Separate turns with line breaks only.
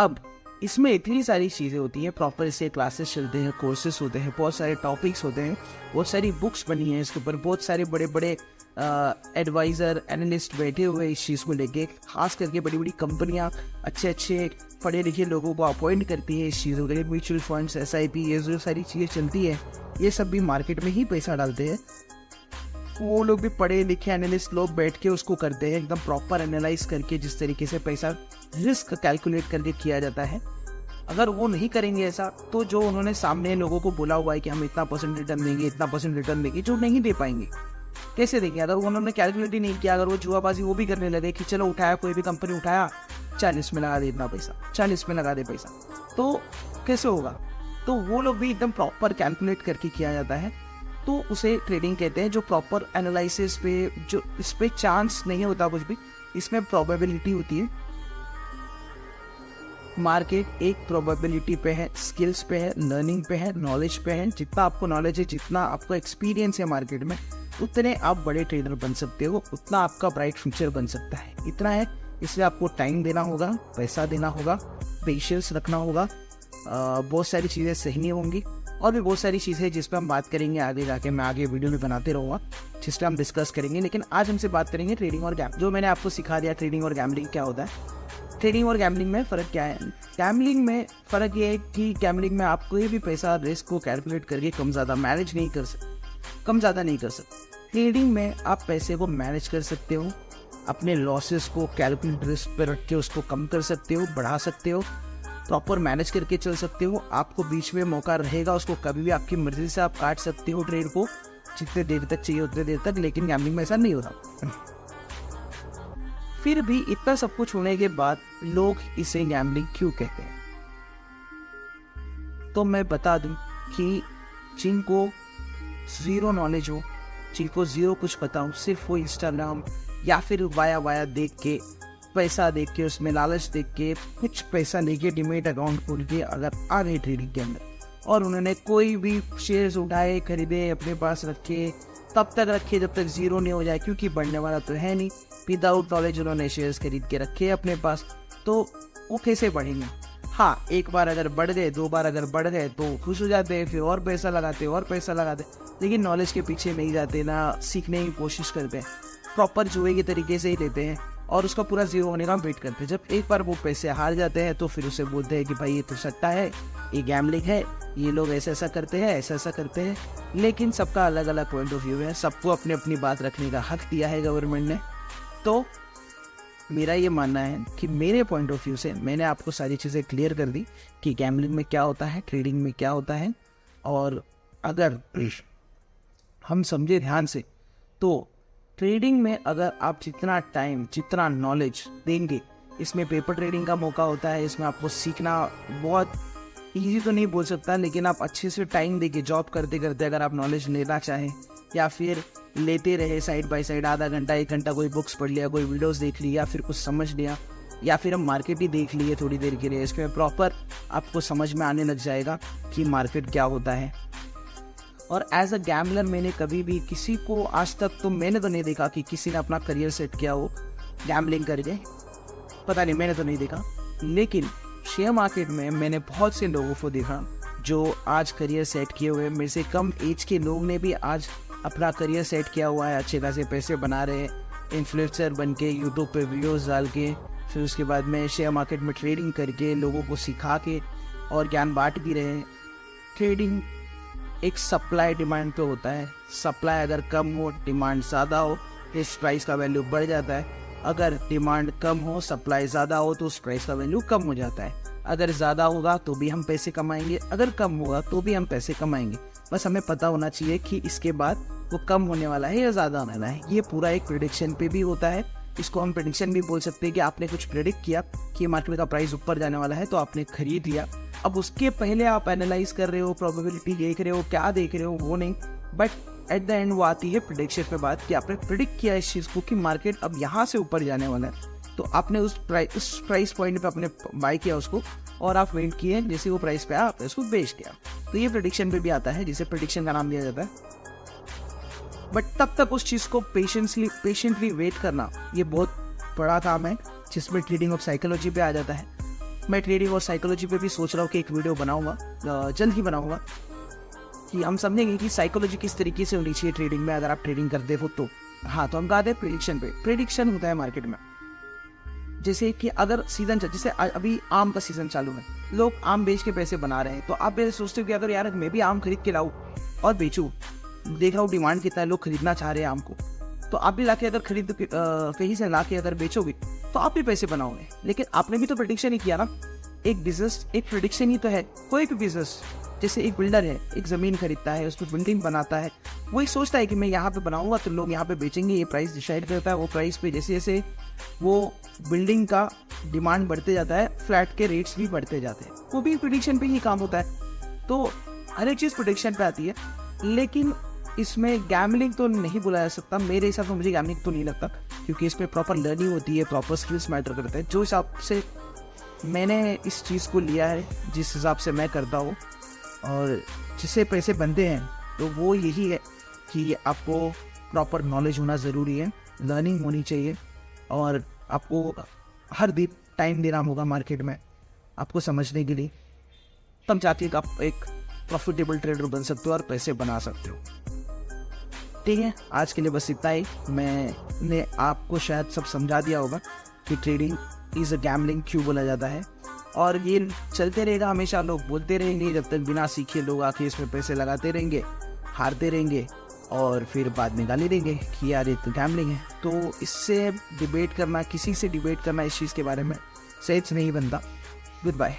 अब इसमें इतनी सारी चीज़ें होती हैं, प्रॉपर इससे क्लासेस चलते हैं, कोर्सेज होते हैं, बहुत सारे टॉपिक्स होते हैं, बहुत सारी बुक्स बनी हैं इसके ऊपर, बहुत सारे बड़े बड़े एडवाइज़र एनालिस्ट बैठे हुए इस चीज़ को लेके। खास करके बड़ी बड़ी कंपनियां अच्छे अच्छे पढ़े लिखे लोगों को अपॉइंट करती है इस चीज़ों के लिए। म्यूचुअल फंड्स, SIP, ये जो सारी चीज़ें चलती है, ये सब भी मार्केट में ही पैसा डालते हैं। वो लोग भी पढ़े लिखे एनालिस्ट लोग बैठ के उसको करते हैं, एकदम प्रॉपर एनालाइज करके, जिस तरीके से पैसा रिस्क कैलकुलेट करके किया जाता है। अगर वो नहीं करेंगे ऐसा, तो जो उन्होंने सामने लोगों को बोला हुआ है कि हम इतना % रिटर्न देंगे, इतना % रिटर्न देंगे, जो नहीं दे पाएंगे। कैसे देंगे? अगर उन्होंने कैलकुलेट ही नहीं किया, अगर वो जुआबाजी वो भी करने लगे कि चलो उठाया, कोई भी कंपनी उठाया, 40 में लगा दे इतना पैसा, 40 में लगा दे पैसा, तो कैसे होगा? तो वो लोग भी एकदम प्रॉपर कैलकुलेट करके किया जाता है, तो उसे ट्रेडिंग कहते हैं। जो प्रॉपर एनालिसिस पे, जो इस पे चांस नहीं होता कुछ भी, इसमें प्रोबेबिलिटी होती है। मार्केट एक प्रोबेबिलिटी पे है, स्किल्स पे है, लर्निंग पे है, नॉलेज पे है। जितना आपको नॉलेज है, जितना आपको एक्सपीरियंस है मार्केट में, उतने आप बड़े ट्रेडर बन सकते हो, उतना आपका ब्राइट फ्यूचर बन सकता है। इतना है, इसलिए आपको टाइम देना होगा, पैसा देना होगा, पेशेंस रखना होगा, बहुत सारी चीज़ें सहनी होंगी, और भी बहुत सारी चीज़ें जिस पर हम बात करेंगे आगे जाके। मैं आगे वीडियो में बनाते रहूँगा, जिस पर हम डिस्कस करेंगे। लेकिन आज हमसे बात करेंगे ट्रेडिंग और गैम्बलिंग। जो मैंने आपको सिखा दिया, ट्रेडिंग और गैम्बलिंग क्या होता है, ट्रेडिंग और गैम्बलिंग में फ़र्क क्या है। गैम्बलिंग में फ़र्क ये है कि गैम्बलिंग में आप कोई भी पैसा रिस्क को कैलकुलेट करके कम ज़्यादा मैनेज नहीं कर सकते, कम ज़्यादा नहीं कर सकते। ट्रेडिंग में आप पैसे को मैनेज कर सकते हो, अपने लॉसेस को कैलकुलेट रिस्क पर रख के उसको कम कर सकते हो, बढ़ा सकते हो, प्रॉपर मैनेज करके चल सकते हो। आपको बीच में मौका रहेगा, उसको कभी भी आपकी मर्जी से आप काट सकते हो ट्रेड को, जितने देर तक चाहिए उतने देर तक। लेकिन गैम्बलिंग में ऐसा नहीं होता। फिर भी इतना सब कुछ होने के बाद लोग इसे गैम्बलिंग क्यों कहते हैं? तो मैं बता दूं कि जिनको ज़ीरो नॉलेज हो, जिनको ज़ीरो कुछ पता हो, सिर्फ वो इंस्टाग्राम या फिर वाया देख के, पैसा देख के, उसमें लालच देख के, कुछ पैसा लेके डीमैट अकाउंट खोल के अगर आ गए ट्रेडिंग के अंदर, और उन्होंने कोई भी शेयर्स उठाए, खरीदे, अपने पास रखे, तब तक रखे जब तक ज़ीरो नहीं हो जाए, क्योंकि बढ़ने वाला तो है नहीं। विदाउट नॉलेज उन्होंने शेयर्स खरीद के रखे अपने पास, तो वो कैसे बढ़ेंगे? हाँ, एक बार अगर बढ़ गए, 2 बार अगर बढ़ गए तो खुश हो जाते हैं, फिर और पैसा लगाते, और पैसा लगाते, लेकिन नॉलेज के पीछे नहीं जाते, ना सीखने की कोशिश करते हैं, प्रॉपर जुए के तरीके से ही लेते हैं, और उसका पूरा ज़ीरो होने का वेट करते हैं। जब एक बार वो पैसे हार जाते हैं, तो फिर उसे बोलते हैं कि भाई ये तो सट्टा है, ये गैम्बलिंग है, ये लोग ऐसा ऐसा करते हैं, ऐसा ऐसा करते हैं। लेकिन सबका अलग अलग पॉइंट ऑफ व्यू है, सबको अपनी अपनी बात रखने का हक दिया है गवर्नमेंट ने। तो मेरा ये मानना है कि मेरे पॉइंट ऑफ व्यू से मैंने आपको सारी चीज़ें क्लियर कर दी कि गैम्बलिंग में क्या होता है, ट्रेडिंग में क्या होता है। और अगर हम समझे ध्यान से, तो ट्रेडिंग में अगर आप जितना टाइम, जितना नॉलेज देंगे, इसमें पेपर ट्रेडिंग का मौका होता है, इसमें आपको सीखना बहुत ईजी तो नहीं बोल सकता, लेकिन आप अच्छे से टाइम देके जॉब करते करते अगर आप नॉलेज लेना चाहें, या फिर लेते रहे साइड बाय साइड, आधा घंटा 1 घंटा कोई बुक्स पढ़ लिया, कोई वीडियोस देख ली, या फिर कुछ समझ लिया, या फिर हम मार्केट ही देख लिए थोड़ी देर के लिए, इसमें प्रॉपर आपको समझ में आने लग जाएगा कि मार्केट क्या होता है। और एज अ गैम्बलर मैंने कभी भी किसी को आज तक तो मैंने तो नहीं देखा कि किसी ने अपना करियर सेट किया हो गैम्बलिंग करके, पता नहीं, मैंने तो नहीं देखा। लेकिन शेयर मार्केट में मैंने बहुत से लोगों को देखा जो आज करियर सेट किए हुए, मेरे से कम एज के लोग ने भी आज अपना करियर सेट किया हुआ है, अच्छे खासे पैसे बना रहे हैं, इन्फ्लुएंसर बन के, यूट्यूब पे वीडियोस डाल के, फिर उसके बाद में शेयर मार्केट में ट्रेडिंग करके, लोगों को सिखा के और ज्ञान बांट भी रहे हैं। ट्रेडिंग एक सप्लाई डिमांड पे होता है, सप्लाई अगर कम हो, डिमांड ज़्यादा हो, इस प्राइस का वैल्यू बढ़ जाता है। अगर डिमांड कम हो, सप्लाई ज़्यादा हो, तो उस प्राइस का वैल्यू कम हो जाता है। अगर ज़्यादा होगा तो भी हम पैसे कमाएंगे, अगर कम होगा तो भी हम पैसे कमाएंगे। बस हमें पता होना चाहिए कि इसके बाद वो कम होने वाला है या ज़्यादा होने वाला है। ये पूरा एक प्रेडिक्शन पे भी होता है, इसको हम प्रेडिक्शन भी बोल सकते हैं कि आपने कुछ प्रेडिक्ट किया कि मार्केट का प्राइस ऊपर जाने वाला है, तो आपने खरीद लिया। अब उसके पहले आप एनालाइज कर रहे हो, प्रोबेबिलिटी देख रहे हो, क्या देख रहे हो वो नहीं, बट एट द एंड वो आती है प्रेडिक्शन पे बात कि आपने प्रेडिक्ट किया इस चीज़ को कि मार्केट अब यहाँ से ऊपर जाने वाला है, तो आपने उस प्राइस पॉइंट पे आपने बाय किया उसको, और आप वेट किए, जैसे वो प्राइस पे आया आपने उसको बेच दिया। तो ये प्रेडिक्शन पे भी आता है, जिसे प्रेडिक्शन का नाम दिया जाता है। बट तब तक उस चीज़ को पेशेंटली वेट करना, ये बहुत बड़ा काम है, जिसमें ट्रेडिंग ऑफ साइकोलॉजी पे आ जाता है। मैं ट्रेडिंग और साइकोलॉजी पे भी सोच रहा हूँ कि एक वीडियो बनाऊंगा, जल्द ही बनाऊंगा, कि हम समझेंगे कि साइकोलॉजी किस तरीके से होनी चाहिए ट्रेडिंग में, अगर आप ट्रेडिंग करते हो तो। हाँ, तो हम कहते हैं प्रेडिक्शन पे। प्रेडिक्शन होता है मार्केट में, जैसे कि अगर सीजन जैसे अभी आम का सीजन चालू है, लोग आम बेच के पैसे बना रहे हैं, तो आप ये सोचते हो कि अगर यार मैं भी आम खरीद के लाऊं और बेचूं, देख रहा हूँ डिमांड कितना है, लोग खरीदना चाह रहे हैं आम को, तो आप भी लाके अगर खरीद कहीं से लाके अगर बेचोगे तो आप भी पैसे बनाओगे। लेकिन आपने भी तो प्रेडिक्शन ही किया ना, एक बिजनेस एक प्रेडिक्शन ही तो है। कोई भी बिजनेस, जैसे एक बिल्डर है, एक ज़मीन खरीदता है, उसमें बिल्डिंग बनाता है, वही सोचता है कि मैं यहाँ पे बनाऊंगा तो लोग यहाँ पे बेचेंगे, ये प्राइस डिसाइड करता है। वो प्राइस पे जैसे जैसे वो बिल्डिंग का डिमांड बढ़ते जाता है, फ्लैट के रेट्स भी बढ़ते जाते हैं, वो भी प्रेडिक्शन पे ही काम होता है। तो हर एक चीज़ प्रेडिक्शन पे आती है, लेकिन इसमें गैमलिंग तो नहीं बुलाया जा सकता मेरे हिसाब से। मुझे गैमलिंग तो नहीं लगता, क्योंकि इसमें प्रॉपर लर्निंग होती है, प्रॉपर स्किल्स मैटर करते हैं। जो हिसाब से मैंने इस चीज़ को लिया है, जिस हिसाब से मैं करता हूँ और जिससे पैसे बनते हैं, तो वो यही है कि आपको प्रॉपर नॉलेज होना ज़रूरी है, लर्निंग होनी चाहिए, और आपको हर दिन टाइम देना होगा मार्केट में आपको समझने के लिए, तब जाके आप एक प्रॉफिटेबल ट्रेडर बन सकते हो और पैसे बना सकते हो। ठीक है, आज के लिए बस इतना ही। मैंने आपको शायद सब समझा दिया होगा कि ट्रेडिंग इज़ अ गैमलिंग क्यों बोला जाता है, और ये चलते रहेगा हमेशा। लोग बोलते रहेंगे जब तक बिना सीखे लोग आके इसमें पैसे लगाते रहेंगे, हारते रहेंगे, और फिर बाद में गाली देंगे कि यार ये तो गैमलिंग है। तो इससे डिबेट करना, किसी से डिबेट करना इस चीज़ के बारे में सही नहीं बनता। Good bye.